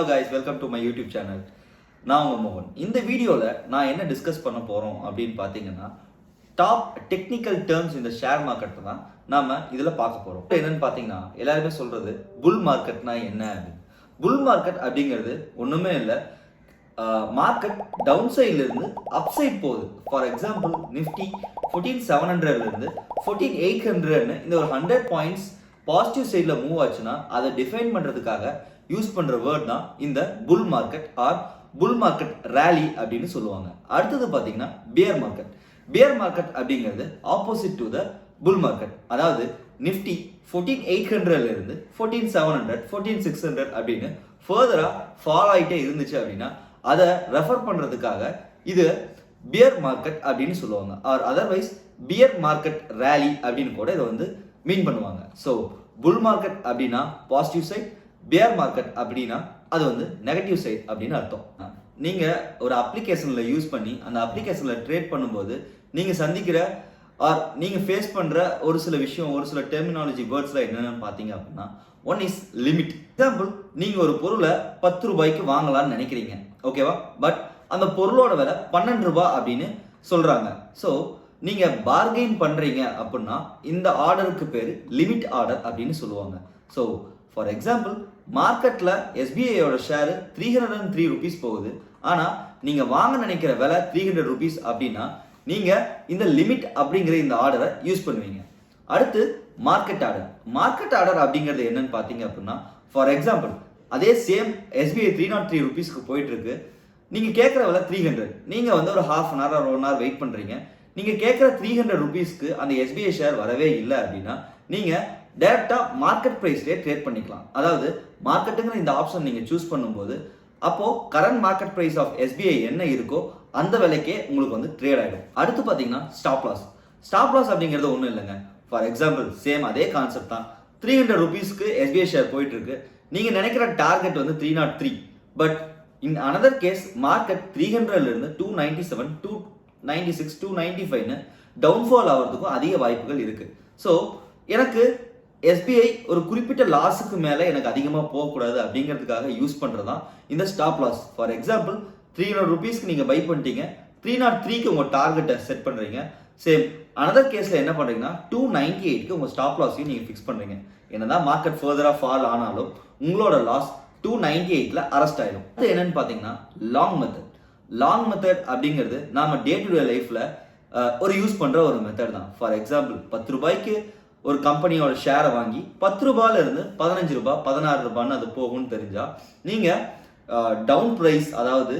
Hello guys, welcome to my YouTube channel. நான் உங்க மோகன். இந்த வீடியோல நான் என்ன டிஸ்கஸ் பண்ண போறோம் அப்படின்னு பாத்தீங்கன்னா டாப் டெக்னிக்கல் டேர்ம்ஸ் இந்த ஷேர் மார்க்கெட் தான் நாம இதுல பார்க்க போறோம். என்னன்னு பாத்தீங்கன்னா எல்லாருமே சொல்றது புல் மார்க்கெட்னா என்ன அப்படின்னு. புல் மார்க்கெட் அப்படிங்கிறது ஒண்ணுமே இல்லை, மார்க்கெட் டவுன் சைட்ல இருந்து அப் சைட் போகுது. ஃபார் எக்ஸாம்பிள் நிஃப்டி 14700 இருந்து 14800 இந்த ஒரு 100 பாயிண்ட்ஸ் பாசிட்டிவ் சைட்ல மூவ் ஆச்சுன்னா அதை டிஃபைன் பண்றதுக்காக யூஸ் பண்ற வேர்ட் தான் இந்த bull market or bull market rally அப்படின்னு சொல்லுவாங்க. அடுத்தது பாத்தீங்கன்னா பியர் மார்க்கெட். பியர் மார்க்கெட் அப்படிங்கிறது opposite to the bull market. அதாவது நிஃப்டி 14800 இருந்து 14700 14600 அப்படின்னு ஃபர்தரா ஃபால் ஆகிட்டே இருந்துச்சு அப்படின்னா அதை ரெஃபர் பண்றதுக்காக இது பியர் மார்க்கெட் அப்படின்னு சொல்லுவாங்க. Or otherwise pier market rally அப்படின்னு கூட இதை வந்து மீன் பண்ணுவாங்க. ஸோ புல் மார்க்கெட் அப்படின்னா பாசிட்டிவ் சைட், பியர் மார்க்கெட் அப்படின்னா அது வந்து நெகட்டிவ் சைட் அப்படின்னு அர்த்தம். நீங்க ஒரு அப்ளிகேஷன்ல யூஸ் பண்ணி அந்த அப்ளிகேஷன்ல ட்ரேட் பண்ணும்போது நீங்க சந்திக்கிற ஆர் நீங்க ஃபேஸ் பண்ற ஒரு சில விஷயம், ஒரு சில டெர்மினாலஜி வேர்ட்ஸ்ல என்னென்னு பாத்தீங்க அப்படின்னா ஒன் இஸ் லிமிட். எக்ஸாம்பிள், நீங்க ஒரு பொருளை 10 ரூபாய்க்கு வாங்கலாம்னு நினைக்கிறீங்க, ஓகேவா? பட் அந்த பொருளோட விலை 12 ரூபாய் அப்படின்னு சொல்றாங்க. ஸோ நீங்க பார்கெயின் பண்றீங்க அப்படின்னா இந்த ஆர்டருக்கு பேரு லிமிட் ஆர்டர் அப்படின்னு சொல்லுவாங்க. ஸோ ஃபார் எக்ஸாம்பிள், மார்க்கெட்ல எஸ்பிஐயோட ஷேர் 303 ருபீஸ் போகுது, ஆனா நீங்க வாங்க நினைக்கிற விலை 300 ருபீஸ் அப்படின்னா நீங்க இந்த லிமிட் அப்படிங்கிற இந்த ஆர்டரை யூஸ் பண்ணுவீங்க. அடுத்து மார்க்கெட் ஆர்டர். மார்க்கெட் ஆர்டர் அப்படிங்கிறது என்னன்னு பாத்தீங்க அப்படின்னா ஃபார் எக்ஸாம்பிள் அதே சேம் எஸ்பிஐ 303 ருபீஸ்க்கு போயிட்டு இருக்கு, நீங்க கேட்கிற விலை 300, நீங்க வந்து ஒரு half an hour 1 hour wait பண்றீங்க, நீங்க கேட்கிற 300 ருபீஸ்க்கு அந்த எஸ்பிஐ ஷேர் வரவே இல்லை அப்படின்னா நீங்க டைரக்டா மார்க்கெட் பிரைஸ்லேயே ட்ரேட் பண்ணிக்கலாம். அதாவது மார்க்கெட்டுங்கிற இந்த ஆப்ஷன் நீங்க சூஸ் பண்ணும்போது அப்போ current market price of SBI என்ன இருக்கோ அந்த விலைக்கே உங்களுக்கு வந்து ட்ரேட் ஆயிடும். அடுத்து பாத்தீங்கன்னா ஸ்டாப் லாஸ். ஸ்டாப் லாஸ் அப்படிங்கிறது ஒன்றும் இல்லைங்க. ஃபார் எக்ஸாம்பிள் சேம் அதே கான்செப்ட் தான். 300 ருபீஸ்க்கு எஸ்பிஐ ஷேர் போயிட்டு இருக்கு, நீங்க நினைக்கிற டார்கெட் வந்து 303, but in another case market 300ல இருந்து 297 296 295 டவுன்ஃபால் ஆகிறதுக்கும் அதிக வாய்ப்புகள் இருக்கு. ஸோ எனக்கு எஸ்பிஐ ஒரு குறிப்பிட்ட லாஸுக்கு மேலே எனக்கு அதிகமாக போகக்கூடாது அப்படிங்கிறதுக்காக யூஸ் பண்ணுறதான் இந்த ஸ்டாப் லாஸ். ஃபார் எக்ஸாம்பிள் 300 ருபீஸ்க்கு நீங்கள் பை பண்ணிட்டீங்க, 303க்கு உங்கள் டார்கெட்டை செட் பண்ணுறீங்க. சேம் அனதர் கேஸில் என்ன பண்ணுறீங்கன்னா 298க்கு உங்கள் ஸ்டாப் லாஸையும் நீங்கள் ஃபிக்ஸ் பண்ணுறீங்க. என்னதான் மார்க்கெட் ஃபர்தராக ஃபால் ஆனாலும் உங்களோட லாஸ் 298ல அரெஸ்ட் ஆயிடும். அது என்னன்னு பார்த்தீங்கன்னா லாங் மெத்தட். லாங் மெத்தட் அப்படிங்கிறது நாம டே டு டே லைஃப்ல ஒரு யூஸ் பண்ற ஒரு மெத்தட் தான். ஃபார் எக்ஸாம்பிள் 10 ரூபாய்க்கு ஒரு கம்பெனியோட ஷேரை வாங்கி 10 ரூபாயில இருந்து 15 ரூபாய் 16 ரூபான்னு அது போகும்னு தெரிஞ்சா நீங்க டவுன் பிரைஸ், அதாவது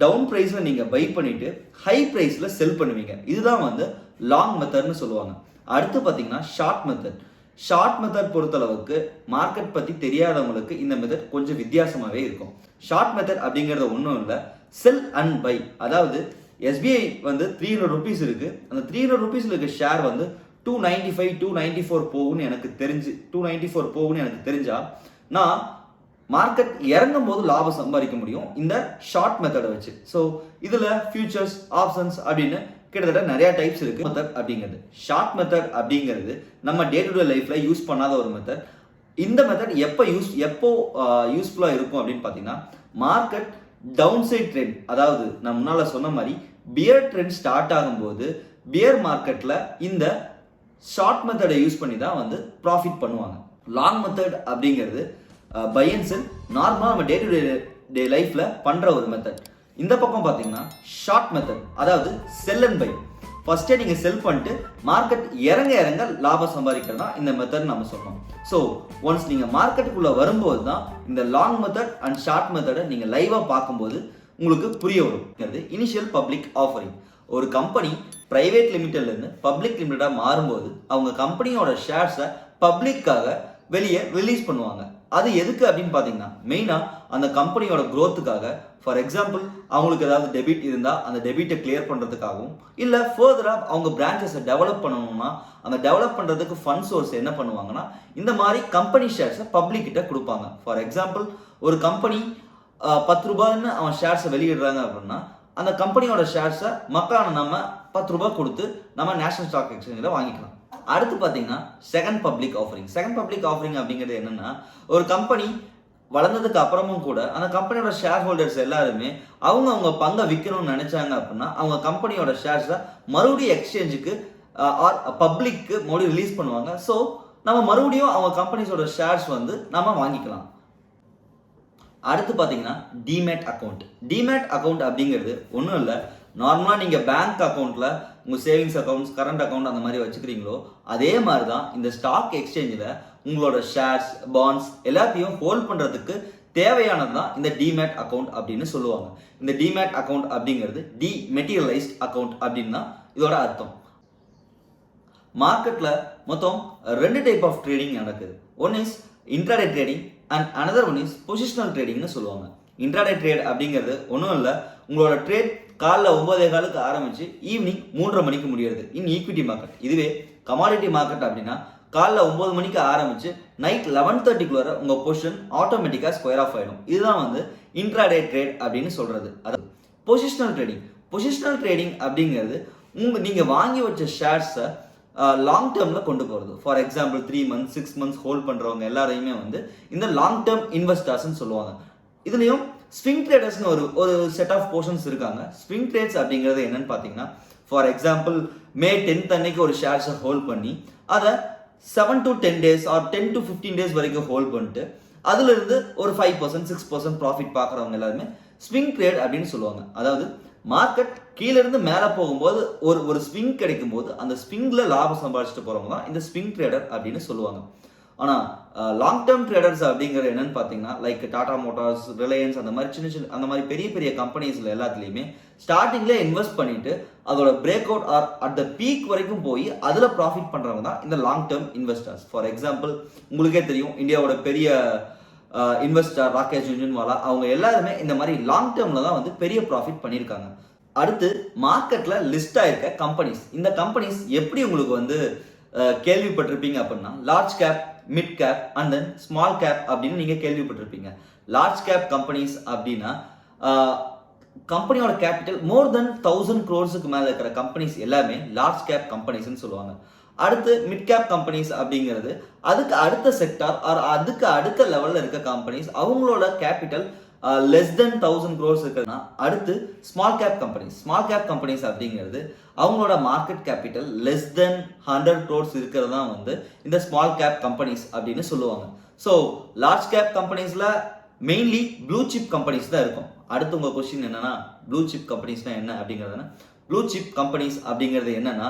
டவுன் பிரைஸ்ல நீங்க பை பண்ணிட்டு ஹை பிரைஸ்ல செல் பண்ணுவீங்க. இதுதான் வந்து லாங் மெத்தட்னு சொல்லுவாங்க. அடுத்து பாத்தீங்கன்னா ஷார்ட் மெத்தட். ஷார்ட் மெத்தட் பொறுத்தளவுக்கு மார்க்கெட் பத்தி தெரியாதவங்களுக்கு இந்த மெத்தட் கொஞ்சம் வித்தியாசமாவே இருக்கும். ஷார்ட் மெத்தட் அப்படிங்கிறது ஒன்றும் இல்லை, செல் அண்ட் பை. அதாவது எஸ்பிஐ வந்து 300 ருபீஸ் இருக்கு, அந்த 300 ருபீஸ்ல இருக்க ஷேர் வந்து 295 294 போகும்னு எனக்கு தெரிஞ்சு 294 போகும்னு எனக்கு தெரிஞ்சா நான் மார்க்கெட் இறங்கும் போது லாபம் சம்பாதிக்க முடியும் இந்த ஷார்ட் மெத்தடை வச்சு. ஸோ இதுல ஃபியூச்சர்ஸ், ஆப்ஷன்ஸ் அப்படின்னு கிட்டத்தட்ட நிறைய டைப்ஸ் இருக்கு. மெத்தட் அப்படிங்கிறது ஷார்ட் மெத்தட் அப்படிங்கிறது நம்ம டே டு டே லைஃப்ல யூஸ் பண்ணாத ஒரு மெத்தட். இந்த மெத்தட் எப்போ யூஸ்ஃபுல்லா இருக்கும் அப்படின்னு பாத்தீங்கன்னா மார்க்கெட் டவுன் சைட் ட்ரெண்ட், அதாவது நான் முன்னால சொன்ன மாதிரி பியர் ட்ரெண்ட் ஸ்டார்ட் ஆகும்போது பியர் மார்க்கெட்ல இந்த ஷார்ட் மெத்தடை யூஸ் பண்ணி தான் வந்து ப்ராஃபிட் பண்ணுவாங்க. லாங் மெத்தட் அப்படிங்கிறது பை அண்ட் செல், நார்மலாக நம்ம டே டு டே லைஃப்ல பண்ற ஒரு மெத்தட். இந்த பக்கம் பார்த்தீங்கன்னா ஷார்ட் மெத்தட், அதாவது செல் அண்ட் பை. ஃபர்ஸ்டே நீங்க செல் பண்ணிட்டு மார்க்கெட் இறங்க இறங்க லாபம் சம்பாதிக்கிறது தான் இந்த மெத்தட் நம்ம சொன்னோம். ஸோ ஒன்ஸ் நீங்க மார்க்கெட்டுக்குள்ள வரும்போது தான் இந்த லாங் மெத்தட் அண்ட் ஷார்ட் மெத்தடை நீங்க லைவா பார்க்கும்போது உங்களுக்கு புரிய வரும். Initial public offering. ஒரு கம்பெனி பிரைவேட் லிமிடெட்ல இருந்து பப்ளிக் லிமிடெடா மாறும்போது அவங்க கம்பெனியோட ஷேர்ஸை பப்ளிக்காக வெளியே ரிலீஸ் பண்ணுவாங்க. அது எதுக்கு அப்படின்னு பாத்தீங்கன்னா மெயினா அந்த கம்பெனியோட growthக்காக. ஃபார் எக்ஸாம்பிள் அவங்களுக்கு ஏதாவது டெபிட் இருந்தா அந்த டெபிட்டை கிளியர் பண்றதுக்காகவும், இல்ல ஃபர்தரா அவங்க பிரான்ச்சஸை டெவலப் பண்ணணும்னா அந்த டெவலப் பண்றதுக்கு ஃபண்ட் சோர்ஸ் என்ன பண்ணுவாங்கன்னா இந்த மாதிரி கம்பெனி ஷேர்ஸை பப்ளிக் கிட்ட கொடுப்பாங்க. ஃபார் எக்ஸாம்பிள் ஒரு கம்பெனி 10 ரூபாய்ன்னு அவன் ஷேர்ஸை வெளியிடுறாங்க அப்படின்னா அந்த கம்பெனியோட ஷேர்ஸை மக்களான நம்ம 10 ரூபாய் கொடுத்து நம்ம நேஷனல் ஸ்டாக் எக்ஸ்சேஞ்சில் வாங்கிக்கலாம். அடுத்து பார்த்தீங்கன்னா second public offering. Second public offering அப்படிங்கிறது என்னன்னா ஒரு கம்பெனி வளர்ந்ததுக்கு அப்புறமும் கூட அந்த கம்பெனியோட ஷேர் ஹோல்டர்ஸ் எல்லாருமே அவங்க பங்கை விற்கணும்னு நினைச்சாங்க அப்படின்னா அவங்க கம்பெனியோட ஷேர்ஸை மறுபடியும் எக்ஸ்சேஞ்சுக்கு ஆர் பப்ளிக்கு மறுபடியும் ரிலீஸ் பண்ணுவாங்க. ஸோ நம்ம மறுபடியும் அவங்க கம்பெனிஸோட ஷேர்ஸ் வந்து நம்ம வாங்கிக்கலாம். அடுத்து பார்த்தீங்கன்னா டிமேட் அக்கௌண்ட். டிமேட் அக்கௌண்ட் அப்படிங்கிறது ஒன்றும் இல்லை, நார்மலாக நீங்கள் பேங்க் அக்கௌண்ட்டில் உங்கள் சேவிங்ஸ் அக்கௌண்ட்ஸ், கரண்ட் அக்கௌண்ட் அந்த மாதிரி வச்சுக்கிறீங்களோ அதே மாதிரி தான் இந்த ஸ்டாக் எக்ஸ்சேஞ்சில் உங்களோட ஷேர்ஸ், பாண்ட்ஸ் எல்லாத்தையும் ஹோல்ட் பண்ணுறதுக்கு தேவையானது தான் இந்த டிமேட் அக்கௌண்ட் அப்படின்னு சொல்லுவாங்க. இந்த டிமேட் அக்கௌண்ட் அப்படிங்கிறது டிமெட்டீரியலைஸ்ட் அக்கௌண்ட் அப்படின்னு தான் இதோட அர்த்தம். மார்க்கெட்டில் மொத்தம் 2 டைப் ஆஃப் ட்ரேடிங் நடக்குது. One is intraday trading and another one is positional ட்ரேடிங்னு சொல்லுவாங்க. இன்ட்ராடே ட்ரேட் அப்படிங்கிறது ஒன்றும் இல்லை, உங்களோட ட்ரேட் காலைல 9:15 ஆரம்பிச்சு ஈவினிங் 3:30 மணிக்கு முடியாது இன் ஈக்விட்டி மார்க்கெட். இதுவே கமாடிட்டி மார்க்கெட் அப்படின்னா காலைல 9 மணிக்கு ஆரம்பிச்சு நைட் 11:30 உங்கள் பொசிஷன் ஆட்டோமேட்டிக்காக ஸ்கொயர் ஆஃப் ஆகிடும். இதுதான் வந்து இன்ட்ராடே ட்ரேட் அப்படின்னு சொல்கிறது. அதாவது பொசிஷனல் ட்ரேடிங். பொசிஷனல் ட்ரேடிங் அப்படிங்கிறது நீங்கள் வாங்கி வச்ச ஷேர்ஸை லாங் டேர்மில் கொண்டு போகிறது. For example 3 months 6 months hold பண்ணுறவங்க எல்லாரையுமே வந்து இந்த லாங் டேர்ம் இன்வெஸ்டர்ஸ்ன்னு சொல்லுவாங்க. இதுலேயும் ஸ்விங் ட்ரேடர்ஸ்னு ஒரு செட் ஆஃப் போர்ஷன்ஸ் இருக்காங்க. ஸ்விங் ட்ரேட்ஸ் அப்படிங்கிறது என்னன்னு பார்த்தீங்கன்னா, ஃபார் எக்ஸாம்பிள் May 10th அன்னைக்கு ஒரு ஷேர்ஸை ஹோல்ட் பண்ணி அதை 7 to 10 days or 10 to 15 days வரைக்கும் ஹோல்ட் பண்ணிட்டு அதுலேருந்து ஒரு 5% 6% ப்ராஃபிட் பார்க்குறவங்க எல்லாருமே ஸ்விங் ட்ரேட் அப்படின்னு சொல்லுவாங்க. அதாவது மார்க்கெட் கீழேருந்து மேலே போகும்போது ஒரு ஸ்விங் கிடைக்கும் போது அந்த ஸ்விங்கில் லாபம் சம்பாதிச்சுட்டு போகிறவங்க தான் இந்த ஸ்விங் ட்ரேடர் அப்படின்னு சொல்லுவாங்க. ஆனால் லாங் டேர்ம் ட்ரேடர்ஸ் அப்படிங்கிறது என்னன்னு பார்த்தீங்கன்னா, லைக் டாடா மோட்டார்ஸ், ரிலையன்ஸ் அந்த மாதிரி சின்ன அந்த மாதிரி பெரிய பெரிய கம்பெனிஸில் எல்லாத்துலேயுமே ஸ்டார்டிங்கில் இன்வெஸ்ட் பண்ணிட்டு அதோட break out or at the peak வரைக்கும் போய் அதில் ப்ராஃபிட் பண்ணுறவங்க தான் இந்த long term investors. For example உங்களுக்கே தெரியும், இந்தியாவோட பெரிய இன்வெஸ்டர் ராகேஷ் ஜுன்ஜுன்வாலா அவங்க எல்லாருமே இந்த மாதிரி லாங் டேர்மில் தான் வந்து பெரிய ப்ராஃபிட் பண்ணியிருக்காங்க. அடுத்து மார்க்கெட்டில் லிஸ்ட் ஆயிருக்க கம்பெனிஸ். இந்த கம்பெனிஸ் எப்படி உங்களுக்கு வந்து கேள்விப்பட்டிருப்பீங்க அப்படின்னா, large cap, mid cap and then small cap அப்படின்னு நீங்கள் கேள்விப்பட்டிருப்பீங்க. லார்ஜ் கேப் கம்பெனிஸ் அப்படின்னா கம்பெனியோட கேபிட்டல் மோர் தென் 1000 crores மேலே இருக்கிற கம்பெனிஸ் எல்லாமே லார்ஜ் கேப் கம்பெனிஸ்ன்னு சொல்லுவாங்க. அடுத்து மிட் கேப் கம்பெனிஸ் அப்படிங்கிறது அதுக்கு அடுத்த செக்டார் ஆர் அதுக்கு அடுத்த லெவலில் இருக்க கம்பெனிஸ், அவங்களோட கேபிட்டல் லெஸ் தென் 1000 crores இருக்குன்னா. அடுத்து small cap companies. Small cap companies அப்படிங்கிறது அவங்களோட market capital less than 100 crores இருக்கிறது தான் வந்து இந்த ஸ்மால் கேப் கம்பெனிஸ் அப்படின்னு சொல்லுவாங்க. ஸோ லார்ஜ் கேப் கம்பெனிஸில் மெயின்லி ப்ளூ சிப் கம்பெனிஸ் தான் இருக்கும். அடுத்து உங்கள் கொஸ்டின் என்னன்னா, ப்ளூ சிப் கம்பெனிஸ்னால் என்ன அப்படிங்கிறதுனா, ப்ளூ சிப் கம்பெனிஸ் அப்படிங்கிறது என்னன்னா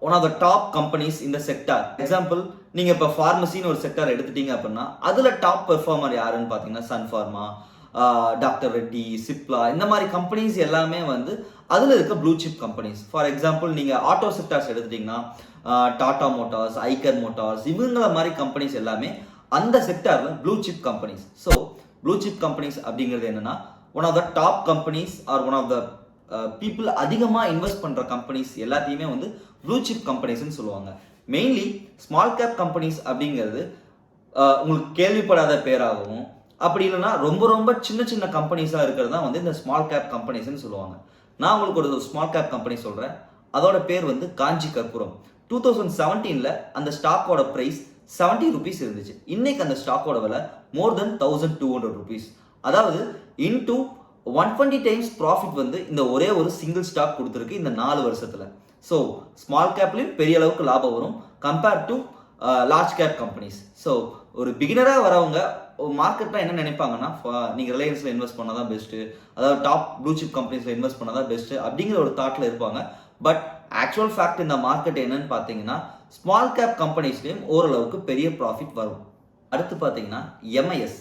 one of the top companies இந்த செக்டார். எக்ஸாம்பிள் நீங்கள் இப்போ ஃபார்மசின்னு ஒரு செக்டார் எடுத்துட்டீங்க அப்படின்னா அதில் டாப் பெர்ஃபார்மர் யாருன்னு பார்த்தீங்கன்னா சன் ஃபார்மா, டாக்டர் ரெட்டி, சிப்லா இந்த மாதிரி கம்பெனிஸ் எல்லாமே வந்து அதில் இருக்க blue chip companies. For example நீங்கள் ஆட்டோ செக்டார்ஸ் எடுத்துட்டிங்கன்னா டாடா மோட்டார்ஸ், ஐக்கர் மோட்டார்ஸ் இவங்கள மாதிரி கம்பெனிஸ் எல்லாமே அந்த செக்டாரில் blue chip companies. So blue chip companies அப்படிங்கிறது என்னன்னா one of the top companies or one of the people அதிகமாக இன்வெஸ்ட் பண்ணுற கம்பெனிஸ் எல்லாத்தையுமே வந்து ப்ளூ சிப் கம்பெனிஸ்ன்னு சொல்லுவாங்க. மெயின்லி ஸ்மால் கேப் கம்பெனிஸ் அப்படிங்கிறது உங்களுக்கு கேள்விப்படாத பேராகவும், அப்படி இல்லைன்னா ரொம்ப ரொம்ப சின்ன சின்ன கம்பெனிஸாக இருக்கிறது தான் வந்து இந்த ஸ்மால் கேப் கம்பெனிஸ்ன்னு சொல்லுவாங்க. நான் உங்களுக்கு ஒரு ஸ்மால் கேப் கம்பெனி சொல்கிறேன். அதோட பேர் வந்து காஞ்சி கற்பூரம். 2017 அந்த ஸ்டாக்கோட ப்ரைஸ் 70 rupees இருந்துச்சு. இன்னைக்கு அந்த ஸ்டாக்கோட விலை மோர் தென் 1200 rupees. அதாவது இன்டூ 120 times ப்ராஃபிட் வந்து இந்த ஒரே ஒரு சிங்கிள் ஸ்டாக் கொடுத்துருக்கு இந்த 4 வருஷத்தில். ஸோ ஸ்மால் கேப்லேயும் பெரிய அளவுக்கு லாபம் வரும் compare to large cap companies. So ஒரு பிகினராக வரவங்க மார்க்கெட்டில் என்ன நினைப்பாங்கன்னா, நீங்கள் ரிலையன்ஸில் இன்வெஸ்ட் பண்ணால் தான் பெஸ்ட்டு, அதாவது டாப் ப்ளூ சிப் கம்பெனிஸில் இன்வெஸ்ட் பண்ணால் தான் பெஸ்ட்டு அப்படிங்கிற ஒரு தாட்டில் இருப்பாங்க. பட் ஆக்சுவல் ஃபேக்ட் இந்த மார்க்கெட் என்னன்னு பார்த்தீங்கன்னா ஸ்மால் கேப் கம்பெனிஸ்லேயும் ஓரளவுக்கு பெரிய ப்ராஃபிட் வரும். அடுத்து பார்த்தீங்கன்னா எம்ஐஎஸ்.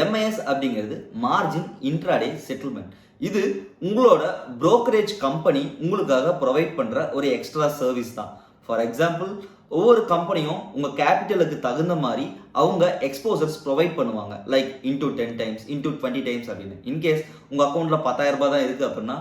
எம்ஐஎஸ் அப்படிங்கிறது மார்ஜின் இன்ட்ராடே செட்டில்மெண்ட். இது உங்களோட brokerage கம்பெனி உங்களுக்காக ப்ரொவைட் பண்ணுற ஒரு எக்ஸ்ட்ரா சர்வீஸ் தான். ஃபார் எக்ஸாம்பிள் ஒவ்வொரு கம்பெனியும் உங்கள் கேபிட்டலுக்கு தகுந்த மாதிரி அவங்க எக்ஸ்போசர்ஸ் ப்ரொவைட் பண்ணுவாங்க. Like into 10 times, into 20 times அப்படின்னு. இன்கேஸ் உங்கள் அக்கௌண்ட்டில் 10,000 ரூபாய் தான் இருக்குது அப்படின்னா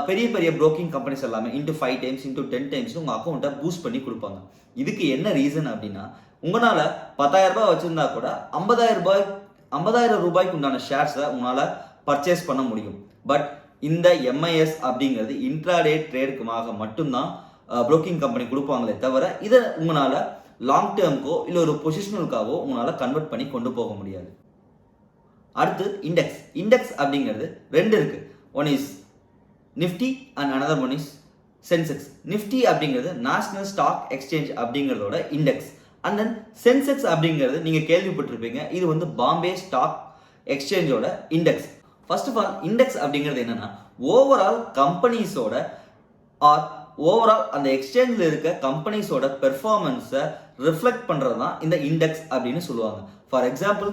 பெரிய பெரிய ப்ரோக்கிங் கம்பெனிஸ் எல்லாமே இன்டூ 5 times, இன்டூ 10 times உங்கள் அக்கௌண்ட்டை பூஸ்ட் பண்ணி கொடுப்பாங்க. இதுக்கு என்ன ரீசன் அப்படின்னா, உங்களால் 10,000 ரூபாய் வச்சுருந்தா கூட 50,000 ரூபாய்க்கு உண்டான ஷேர்ஸை உங்களால் பர்ச்சேஸ் பண்ண முடியும். பட் இந்த எம்ஐஎஸ் அப்படிங்கிறது இன்ட்ராடே ட்ரேடுக்குமாக மட்டும்தான் ப்ரோக்கிங் கம்பெனி கொடுப்பாங்களே தவிர இதை உங்களால் லாங் டேர்முக்கோ இல்லை ஒரு பொசிஷனலுக்காகவோ உங்களால் கன்வெர்ட் பண்ணி கொண்டு போக முடியாது. அடுத்து இண்டெக்ஸ். இண்டெக்ஸ் அப்படிங்கிறது ரெண்டு இருக்கு. One is Nifty and another one is Sensex. Nifty அப்படிங்கிறது நேஷனல் ஸ்டாக் எக்ஸ்சேஞ்ச் அப்படிங்கிறதோட இண்டெக்ஸ். அண்ட் தென் சென்செக்ஸ் அப்படிங்கிறது நீங்க கேள்விப்பட்டிருப்பீங்க, இது வந்து பாம்பே ஸ்டாக் எக்ஸ்சேஞ்சோட index. First of all index அப்படிங்கிறது என்னன்னா ஓவரால் கம்பெனிஸோட ஆர் ஓவரால் அந்த எக்ஸ்சேஞ்சில் இருக்க கம்பெனிஸோட பெர்ஃபார்மன்ஸை ரிஃப்ளெக்ட் பண்ணுறது தான் இந்த இண்டெக்ஸ் அப்படின்னு சொல்லுவாங்க. ஃபார் எக்ஸாம்பிள்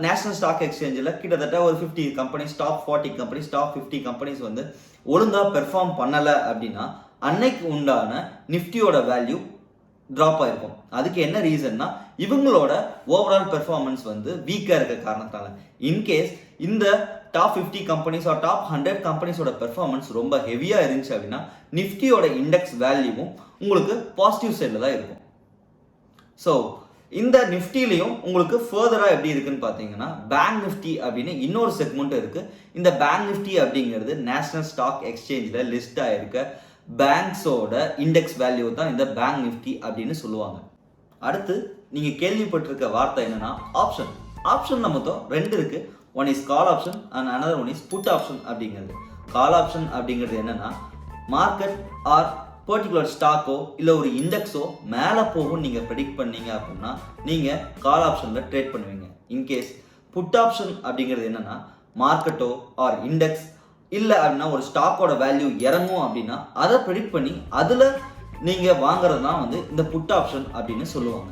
நேஷனல் ஸ்டாக் எக்ஸ்சேஞ்சில் கிட்டத்தட்ட ஒரு 50 companies, top 40 companies, top 50 companies வந்து ஒழுங்காக பெர்ஃபார்ம் பண்ணலை அப்படின்னா அன்னைக்கு உண்டான நிஃப்டியோட வேல்யூ ட்ராப் ஆயிருக்கும். அதுக்கு என்ன ரீசன்னா இவங்களோட ஓவரால் பெர்ஃபார்மன்ஸ் வந்து வீக்காக இருக்க காரணத்தால. இன்கேஸ் இந்த டாப் 50 கம்பெனிஸ் ஆர் டாப் 100 கம்பெனிஸோட பெர்ஃபார்மன்ஸ் ரொம்ப ஹெவியாக இருந்துச்சு அப்படின்னா நிஃப்டியோட இண்டெக்ஸ் வேல்யூவும் உங்களுக்கு பாசிட்டிவ் சைடில் தான் இருக்கும். ஸோ இந்த நிஃப்டிலையும் உங்களுக்கு ஃபர்தராக எப்படி இருக்குன்னு பார்த்தீங்கன்னா பேங்க் நிஃப்டி அப்படின்னு இன்னொரு செக்மெண்ட் இருக்குது. இந்த பேங்க் நிஃப்டி அப்படிங்கிறது நேஷனல் ஸ்டாக் எக்ஸ்சேஞ்சில் லிஸ்ட் ஆகிருக்க பேங்க்ஸோட இண்டெக்ஸ் வேல்யூ தான் இந்த பேங்க் நிஃப்டி அப்படின்னு சொல்லுவாங்க. அடுத்து நீங்கள் கேள்விப்பட்டிருக்க வார்த்தை என்னன்னா ஆப்ஷன். ஆப்ஷன் மொத்தம் ரெண்டு இருக்கு. One is call option and another one is put option அப்படிங்கிறது. கால் ஆப்ஷன் அப்படிங்கிறது என்னன்னா மார்க்கெட் ஆர் பர்டிகுலர் ஸ்டாக்கோ இல்லை ஒரு இண்டெக்ஸோ மேலே போகும் நீங்கள் ப்ரெடிக்ட் பண்ணீங்க அப்படின்னா நீங்கள் கால் ஆப்ஷனில் ட்ரேட் பண்ணுவீங்க. இன்கேஸ் புட் ஆப்ஷன் அப்படிங்கிறது என்னன்னா மார்க்கெட்டோ ஆர் இண்டெக்ஸ் இல்லை அப்படின்னா ஒரு ஸ்டாக்கோட வேல்யூ இறங்கும் அப்படின்னா அதை ப்ரெடிக்ட் பண்ணி அதில் நீங்கள் வாங்குறது தான் வந்து இந்த புட் ஆப்ஷன் அப்படின்னு சொல்லுவாங்க.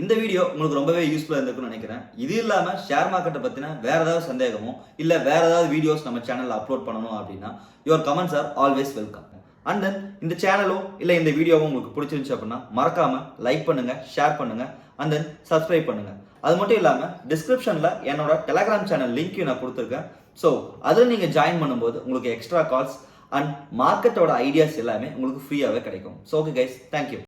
இந்த வீடியோ உங்களுக்கு ரொம்பவே யூஸ்ஃபுல்லாக இருந்திருக்குன்னு நினைக்கிறேன். இது இல்லாமல் ஷேர் மார்க்கெட்டை பற்றின வேறு ஏதாவது சந்தேகமோ இல்லை வேறு ஏதாவது வீடியோஸ் நம்ம சேனலில் அப்லோட் பண்ணணும் அப்படின்னா your comments are always welcome. And then இந்த சேனலோ இல்லை இந்த வீடியோவும் உங்களுக்கு பிடிச்சிருந்துச்சு அப்படின்னா மறக்காமல் லைக் பண்ணுங்கள், ஷேர் பண்ணுங்கள், அண்ட் தென் சப்ஸ்கிரைப் பண்ணுங்கள். அது மட்டும் இல்லாமல் டிஸ்கிரிப்ஷனில் என்னோட டெலகிராம் சேனல் லிங்க்கையும் நான் கொடுத்துருக்கேன். ஸோ அதில் நீங்கள் ஜாயின் பண்ணும்போது உங்களுக்கு எக்ஸ்ட்ரா கால்ஸ் அண்ட் மார்க்கெட்டோட ஐடியாஸ் எல்லாமே உங்களுக்கு ஃப்ரீயாகவே கிடைக்கும். So okay guys, thank you.